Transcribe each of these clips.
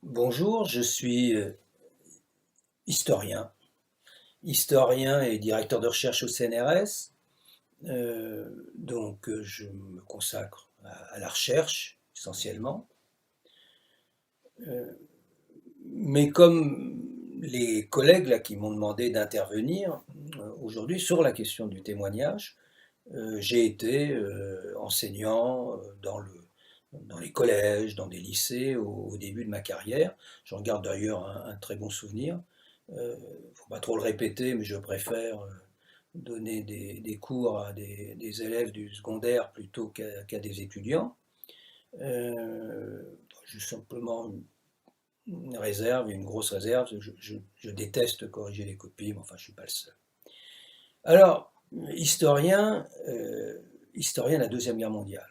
Bonjour, je suis historien, historien et directeur de recherche au CNRS. Je me consacre à la recherche essentiellement. Euh, mais comme les collègues là, qui m'ont demandé d'intervenir aujourd'hui sur la question du témoignage, j'ai été enseignant dans les collèges, dans des lycées au début de ma carrière. J'en garde d'ailleurs un très bon souvenir. Il ne faut pas trop le répéter, mais je préfère donner des cours à des élèves du secondaire plutôt qu'à des étudiants. Euh, j'ai simplement une réserve, une grosse réserve. Je déteste corriger les copies, mais enfin, je ne suis pas le seul. Alors, historien, historien de la Deuxième Guerre mondiale.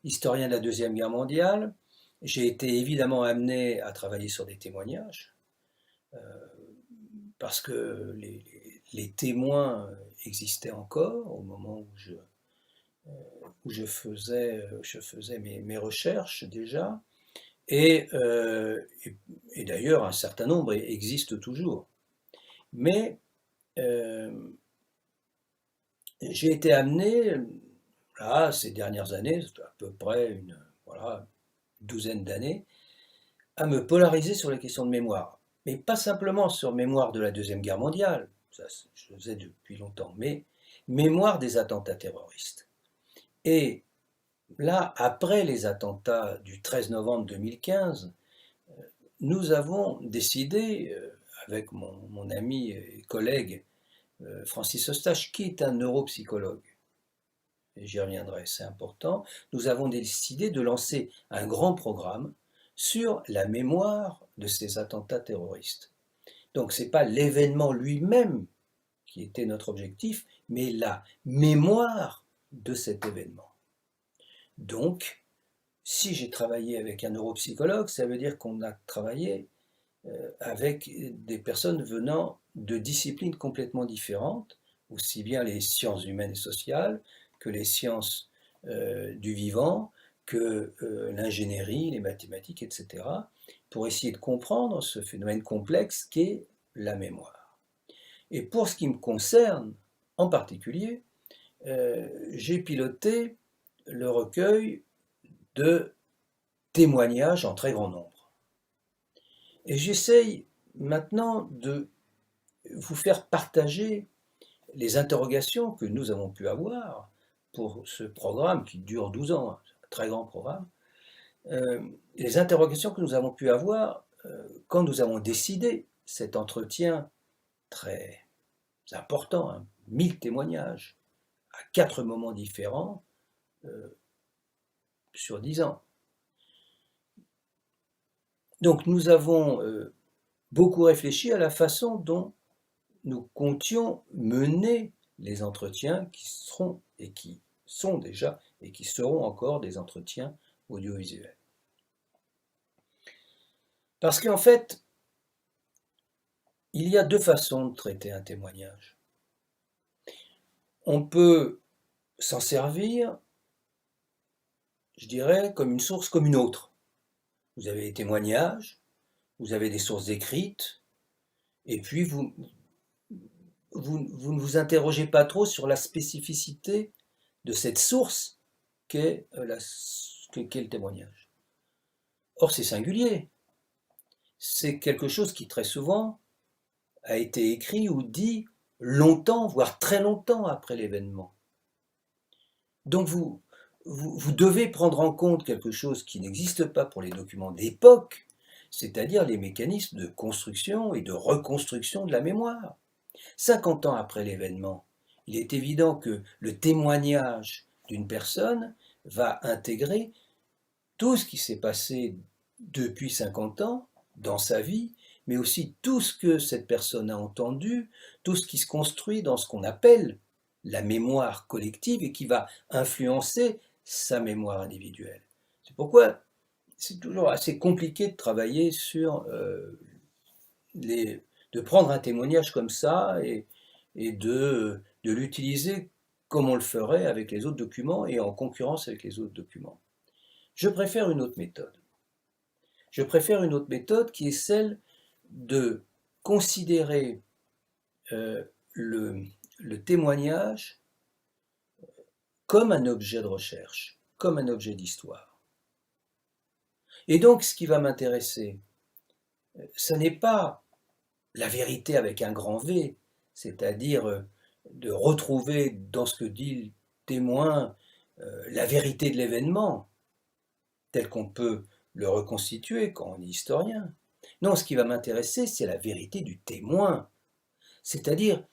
Historien de la Deuxième Guerre mondiale, j'ai été évidemment amené à travailler sur des témoignages, euh, parce que les témoins existaient encore au moment où je faisais mes recherches déjà, et, euh, et, et d'ailleurs un certain nombre existent toujours. Mais euh, j'ai été amené, là, ces dernières années, à peu près voilà, douzaine d'années, à me polariser sur les questions de mémoire. Mais pas simplement sur mémoire de la Deuxième Guerre mondiale, ça je le faisais depuis longtemps, mais mémoire des attentats terroristes. Et là, après les attentats du 13 novembre 2015, nous avons décidé, avec mon ami et collègue Francis Eustache, qui est un neuropsychologue, et j'y reviendrai, c'est important, nous avons décidé de lancer un grand programme sur la mémoire de ces attentats terroristes. Donc ce n'est pas l'événement lui-même qui était notre objectif, mais la mémoire de cet événement. Donc, si j'ai travaillé avec un neuropsychologue, ça veut dire qu'on a travaillé avec des personnes venant de disciplines complètement différentes, aussi bien les sciences humaines et sociales que les sciences du vivant, que l'ingénierie, les mathématiques, etc., pour essayer de comprendre ce phénomène complexe qu'est la mémoire. Et pour ce qui me concerne en particulier, j'ai piloté le recueil de témoignages en très grand nombre. Et j'essaye maintenant de vous faire partager les interrogations que nous avons pu avoir pour ce programme qui dure 12 ans, un très grand programme, les interrogations que nous avons pu avoir quand nous avons décidé cet entretien très important, hein, 1000 témoignages à 4 moments différents euh, sur 10 ans. Donc nous avons beaucoup réfléchi à la façon dont nous comptions mener les entretiens qui seront et qui sont déjà et qui seront encore des entretiens audiovisuels. Parce qu'en fait, il y a deux façons de traiter un témoignage. On peut s'en servir, je dirais, comme une source comme une autre. Vous avez les témoignages, vous avez des sources écrites, et puis vous ne vous interrogez pas trop sur la spécificité de cette source qu'est le témoignage. Or, c'est singulier. C'est quelque chose qui très souvent a été écrit ou dit longtemps, voire très longtemps après l'événement. Donc vous devez prendre en compte quelque chose qui n'existe pas pour les documents d'époque, c'est-à-dire les mécanismes de construction et de reconstruction de la mémoire. 50 ans après l'événement, il est évident que le témoignage d'une personne va intégrer tout ce qui s'est passé depuis 50 ans dans sa vie, mais aussi tout ce que cette personne a entendu, tout ce qui se construit dans ce qu'on appelle la mémoire collective et qui va influencer sa mémoire individuelle. C'est pourquoi c'est toujours assez compliqué de travailler sur de prendre un témoignage comme ça et de l'utiliser comme on le ferait avec les autres documents et en concurrence avec les autres documents. Je préfère une autre méthode. Je préfère une autre méthode qui est celle de considérer le témoignage comme un objet de recherche, comme un objet d'histoire. Et donc, ce qui va m'intéresser, ce n'est pas la vérité avec un grand V, c'est-à-dire de retrouver dans ce que dit le témoin la vérité de l'événement, tel qu'on peut le reconstituer quand on est historien. Non, ce qui va m'intéresser, c'est la vérité du témoin, c'est-à-dire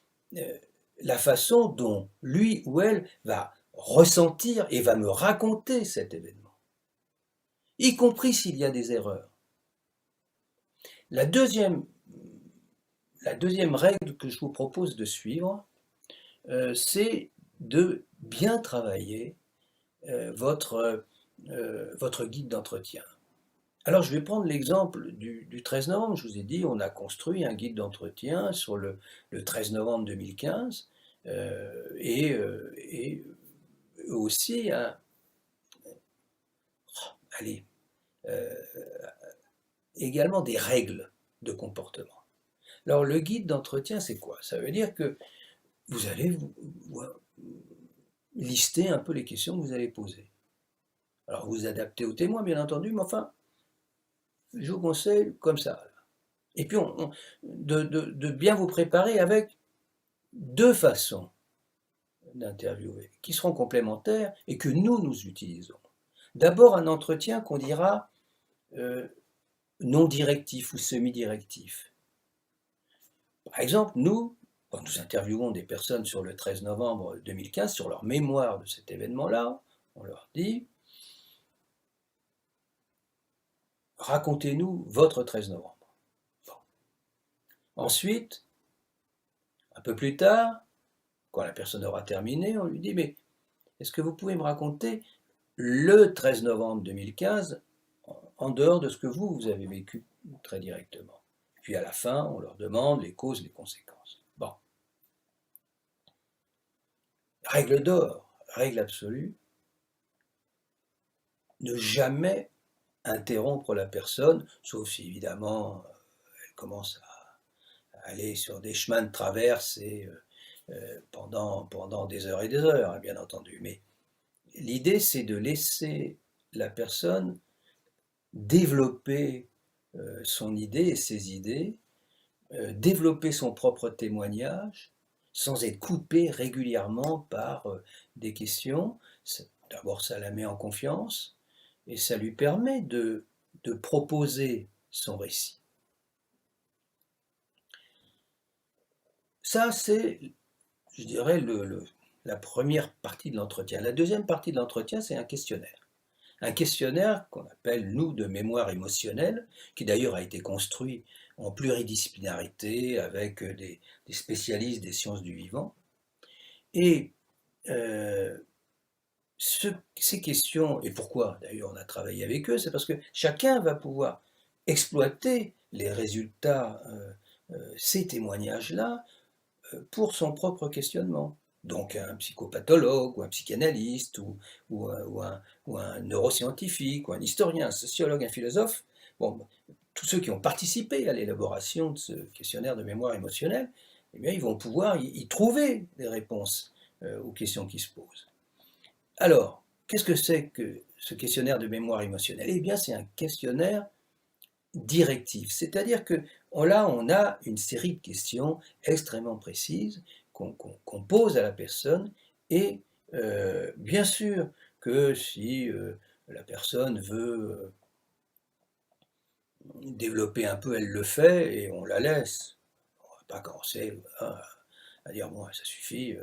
la façon dont lui ou elle va ressentir et va me raconter cet événement, y compris s'il y a des erreurs. La deuxième règle que je vous propose de suivre, c'est de bien travailler votre guide d'entretien. Alors, je vais prendre l'exemple du 13 novembre. Je vous ai dit, on a construit un guide d'entretien sur le 13 novembre 2015 et aussi allez, euh, également des règles de comportement. Alors, le guide d'entretien, c'est quoi? Ça veut dire que vous allez vous lister un peu les questions que vous allez poser. Alors, vous adaptez au témoin, bien entendu, mais enfin, je vous conseille comme ça. Et puis, de bien vous préparer avec deux façons d'interviewer, qui seront complémentaires et que nous utilisons. D'abord, un entretien qu'on dira non directif ou semi-directif. Par exemple, quand nous interviewons des personnes sur le 13 novembre 2015, sur leur mémoire de cet événement-là, on leur dit « Racontez-nous votre 13 novembre ». Bon. Ensuite, un peu plus tard, quand la personne aura terminé, on lui dit « Mais est-ce que vous pouvez me raconter le 13 novembre 2015 en dehors de ce que vous avez vécu très directement ?» Puis à la fin, on leur demande les causes, les conséquences. Bon. Règle d'or, règle absolue, ne jamais interrompre la personne, sauf si évidemment elle commence à aller sur des chemins de traverse et pendant des heures et des heures, bien entendu. Mais l'idée, c'est de laisser la personne développer son idée et ses idées, développer son propre témoignage, sans être coupé régulièrement par des questions. D'abord, ça la met en confiance et ça lui permet de proposer son récit. Ça, c'est, je dirais, la première partie de l'entretien. La deuxième partie de l'entretien, c'est un questionnaire. Un questionnaire qu'on appelle, nous, de mémoire émotionnelle, qui d'ailleurs a été construit en pluridisciplinarité avec des spécialistes des sciences du vivant. Et ces questions, et pourquoi d'ailleurs on a travaillé avec eux, c'est parce que chacun va pouvoir exploiter les résultats, ces témoignages-là, pour son propre questionnement. Donc un psychopathologue ou un psychanalyste ou un neuroscientifique ou un historien, un sociologue, un philosophe, bon, tous ceux qui ont participé à l'élaboration de ce questionnaire de mémoire émotionnelle, eh bien, ils vont pouvoir y trouver des réponses aux questions qui se posent. Alors, qu'est-ce que c'est que ce questionnaire de mémoire émotionnelle? Eh bien, c'est un questionnaire directif, c'est-à-dire que là, on a une série de questions extrêmement précises qu'on pose à la personne et bien sûr que si la personne veut développer un peu, elle le fait et on la laisse. On ne va pas commencer à dire bon, ça suffit,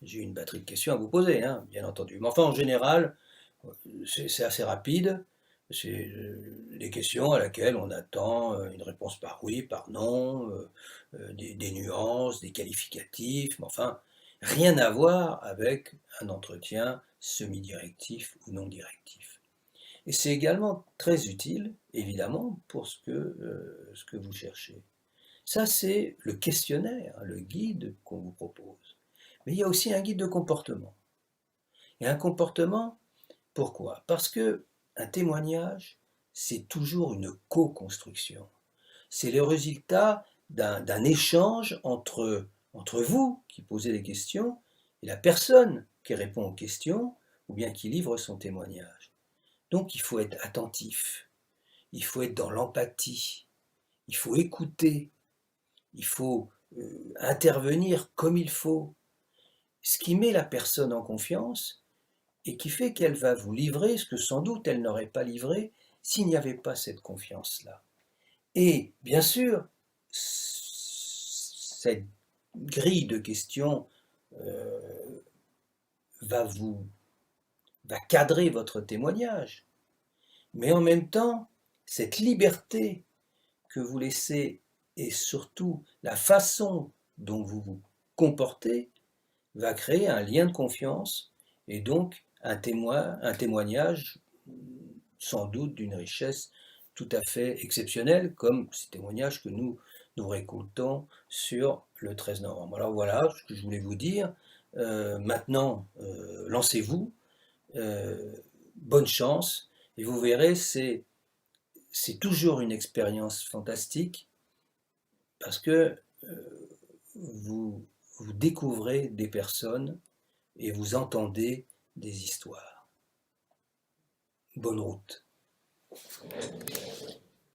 j'ai une batterie de questions à vous poser, hein, bien entendu. Mais enfin, en général, c'est assez rapide. C'est des questions à laquelle on attend une réponse par oui, par non, des nuances, des qualificatifs, mais enfin, rien à voir avec un entretien semi-directif ou non directif. Et c'est également très utile, évidemment, pour ce que vous cherchez. Ça, c'est le questionnaire, le guide qu'on vous propose. Mais il y a aussi un guide de comportement. Et un comportement, pourquoi? Parce que un témoignage, c'est toujours une co-construction. C'est le résultat d'un échange entre vous qui posez les questions et la personne qui répond aux questions ou bien qui livre son témoignage. Donc il faut être attentif, il faut être dans l'empathie, il faut écouter, il faut intervenir comme il faut, ce qui met la personne en confiance et qui fait qu'elle va vous livrer ce que sans doute elle n'aurait pas livré s'il n'y avait pas cette confiance-là. Et bien sûr, cette grille de questions va cadrer votre témoignage. Mais en même temps, cette liberté que vous laissez et surtout la façon dont vous vous comportez va créer un lien de confiance et donc un témoignage sans doute d'une richesse tout à fait exceptionnelle, comme ces témoignages que nous récoltons sur le 13 novembre. Alors voilà ce que je voulais vous dire. Maintenant, lancez-vous, bonne chance, et vous verrez, c'est toujours une expérience fantastique parce que vous découvrez des personnes et vous entendez des histoires. Bonne route.